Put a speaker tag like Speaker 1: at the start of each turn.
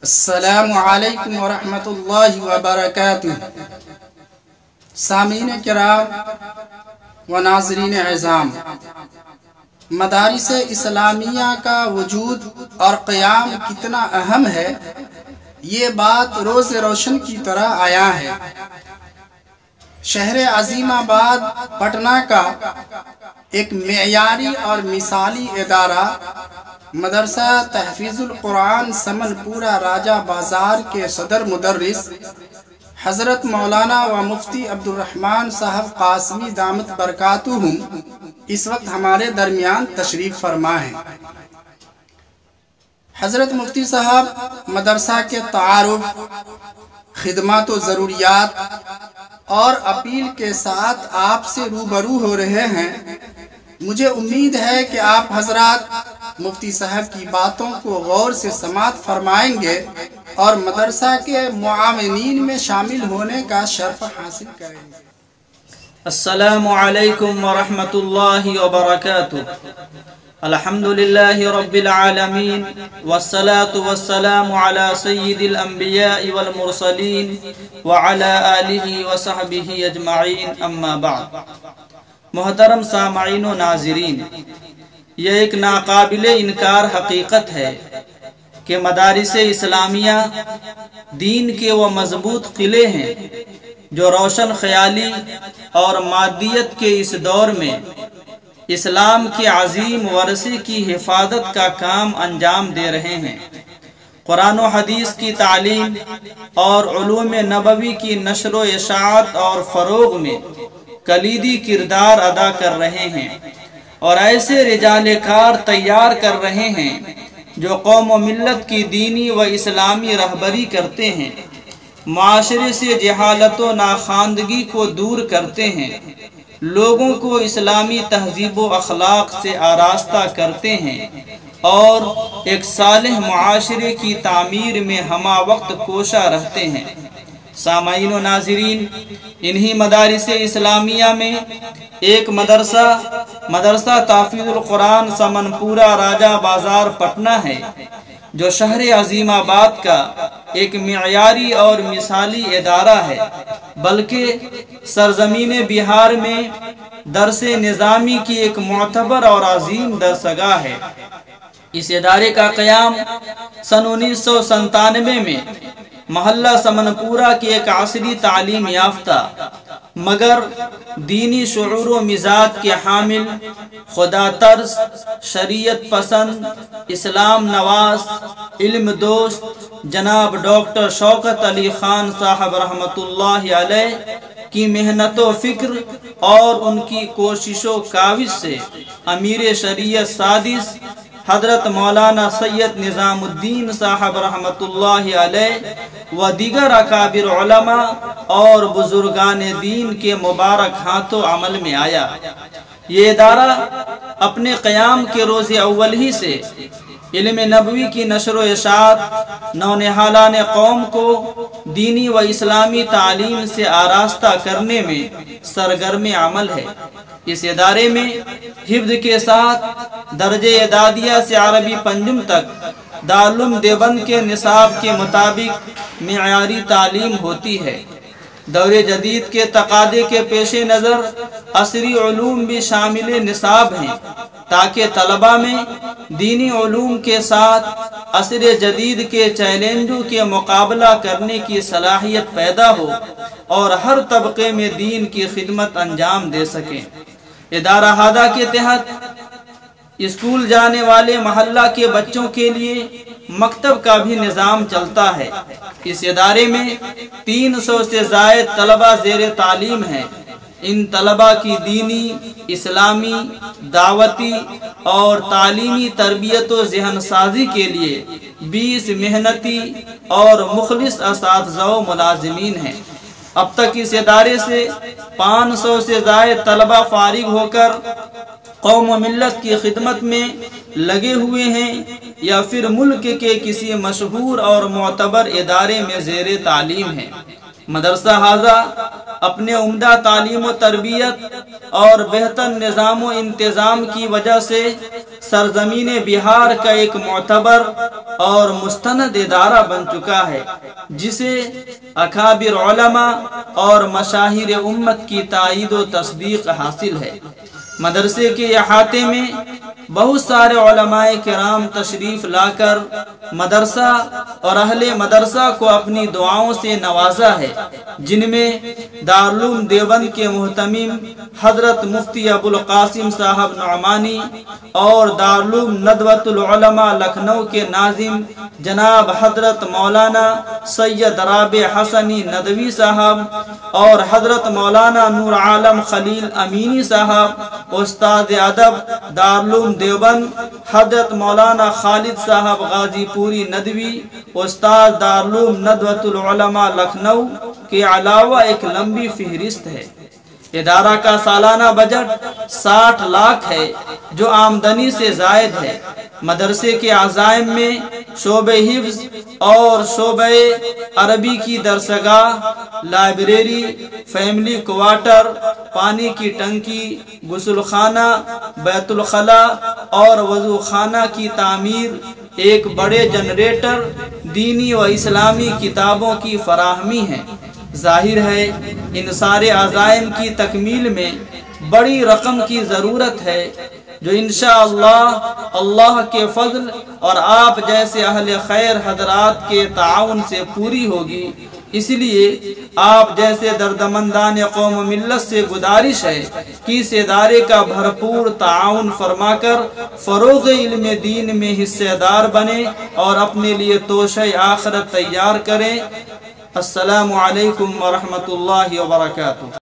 Speaker 1: السلام علیکم ورحمۃ اللہ وبرکاتہ۔ سامعین کرام و ناظرین اعظام، مدارس اسلامیہ کا وجود اور قیام کتنا اہم ہے، یہ بات روز روشن کی طرح آیا ہے۔ شہر عظیم آباد پٹنہ کا ایک معیاری اور مثالی ادارہ مدرسہ تحفیظ القرآن سمن پورہ راجہ بازار کے صدر مدرس حضرت مولانا و مفتی عبدالرحمن صاحب قاسمی دامت برکاتہم اس وقت ہمارے درمیان تشریف فرما ہیں۔ حضرت مفتی صاحب مدرسہ کے تعارف، خدمات و ضروریات اور اپیل کے ساتھ آپ سے روبرو ہو رہے ہیں۔ مجھے امید ہے کہ آپ حضرات مفتی صاحب کی باتوں کو غور سے سماعت فرمائیں گے اور مدرسہ کے معاونین میں شامل ہونے کا شرف حاصل کریں گے۔
Speaker 2: السلام علیکم ورحمۃ اللہ وبرکاتہ۔ الحمدللہ رب العالمین والصلاة والسلام علی سید الانبیاء والمرسلین وعلی آلہ وصحبہ اجمعین، اما بعد۔ محترم سامعین و ناظرین، یہ ایک ناقابل انکار حقیقت ہے کہ مدارس اسلامیہ دین کے وہ مضبوط قلعے ہیں جو روشن خیالی اور مادیت کے اس دور میں اسلام کے عظیم ورثے کی حفاظت کا کام انجام دے رہے ہیں۔ قرآن و حدیث کی تعلیم اور علوم نبوی کی نشر و اشاعت اور فروغ میں کلیدی کردار ادا کر رہے ہیں، اور ایسے رجال کار تیار کر رہے ہیں جو قوم و ملت کی دینی و اسلامی رہبری کرتے ہیں، معاشرے سے جہالت و ناخواندگی کو دور کرتے ہیں، لوگوں کو اسلامی تہذیب و اخلاق سے آراستہ کرتے ہیں اور ایک صالح معاشرے کی تعمیر میں ہمہ وقت کوشاں رہتے ہیں۔ سامعین و ناظرین، انہی مدارس اسلامیہ میں ایک مدرسہ تحفیظ القرآن سمن پورہ راجہ بازار پٹنہ ہے، جو شہر عظیم آباد کا ایک معیاری اور مثالی ادارہ ہے، بلکہ سرزمین بہار میں درس نظامی کی ایک معتبر اور عظیم درسگاہ ہے۔ اس ادارے کا قیام سن 1997 میں محلہ سمن پورہ کی ایک عصری تعلیم یافتہ مگر دینی شعور و مزاج کے حامل، خدا ترس، شریعت پسند، اسلام نواز، علم دوست جناب ڈاکٹر شوکت علی خان صاحب رحمۃ اللہ علیہ کی محنت و فکر اور ان کی کوشش و کاوش سے امیر شریعت سادس حضرت مولانا سید نظام الدین صاحب رحمۃ اللہ علیہ و دیگر اکابر علماء اور بزرگان دین کے مبارک ہاتھوں عمل میں آیا۔ یہ ادارہ اپنے قیام کے روز اول ہی سے علم نبوی کی نشر و اشاعت، نونہالان قوم کو دینی و اسلامی تعلیم سے آراستہ کرنے میں سرگرم عمل ہے۔ اس ادارے میں حفظ کے ساتھ درجہ اعدادیہ سے عربی پنجم تک دارالعلوم دیوبند کے نصاب کے مطابق معیاری تعلیم ہوتی ہے۔ دور جدید کے تقاضے کے پیش نظر عصری علوم بھی شامل نصاب ہیں، تاکہ طلبہ میں دینی علوم کے ساتھ عصر جدید کے چیلنجوں کے مقابلہ کرنے کی صلاحیت پیدا ہو اور ہر طبقے میں دین کی خدمت انجام دے سکیں۔ ادارہ ہادہ کے تحت اسکول جانے والے محلہ کے بچوں کے لیے مکتب کا بھی نظام چلتا ہے۔ اس ادارے میں 300 سے زائد طلبہ زیر تعلیم ہیں۔ ان طلبہ کی دینی، اسلامی، دعوتی اور تعلیمی تربیت و ذہن سازی کے لیے 20 محنتی اور مخلص اساتذہ و ملازمین ہیں۔ اب تک اس ادارے سے 500 سے زائد طلبہ فارغ ہو کر قوم و ملت کی خدمت میں لگے ہوئے ہیں یا پھر ملک کے کسی مشہور اور معتبر ادارے میں زیر تعلیم ہیں۔ مدرسہ حاضہ اپنے عمدہ تعلیم و تربیت اور بہتر نظام و انتظام کی وجہ سے سرزمین بہار کا ایک معتبر اور مستند ادارہ بن چکا ہے، جسے اکابر علماء اور مشاہیر امت کی تائید و تصدیق حاصل ہے۔ مدرسے کے احاطے میں بہت سارے علماء کرام تشریف لا کر مدرسہ اور اہل مدرسہ کو اپنی دعاؤں سے نوازا ہے، جن میں دارالعلوم دیوبند کے محتمم حضرت مفتی ابو القاسم صاحب نعمانی اور دارالعلوم ندوۃ العلماء لکھنؤ کے ناظم جناب حضرت مولانا سید رابع حسنی ندوی صاحب اور حضرت مولانا نور عالم خلیل امینی صاحب، استاد ادب دارالعلوم دیوبند حضرت مولانا خالد صاحب غازی پوری ندوی، استاد دارالعلوم ندوۃ العلماء لکھنؤ کے علاوہ ایک لمبی فہرست ہے۔ ادارہ کا سالانہ بجٹ 60 لاکھ ہے، جو آمدنی سے زائد ہے۔ مدرسے کے عزائم میں شعبہ حفظ اور شعبہ عربی کی درسگاہ، لائبریری، فیملی کوارٹر، پانی کی ٹنکی، غسل خانہ، بیت الخلاء اور وضو خانہ کی تعمیر، ایک بڑے جنریٹر، دینی و اسلامی کتابوں کی فراہمی ہے۔ ظاہر ہے ان سارے عزائم کی تکمیل میں بڑی رقم کی ضرورت ہے، جو انشاءاللہ اللہ کے فضل اور آپ جیسے اہل خیر حضرات کے تعاون سے پوری ہوگی۔ اس لیے آپ جیسے دردمندان قوم و ملت سے گزارش ہے کہ اس ادارے کا بھرپور تعاون فرما کر فروغ علم دین میں حصہ دار بنیں اور اپنے لیے توشہ آخرت تیار کریں۔ السلام علیکم ورحمۃ اللہ وبرکاتہ۔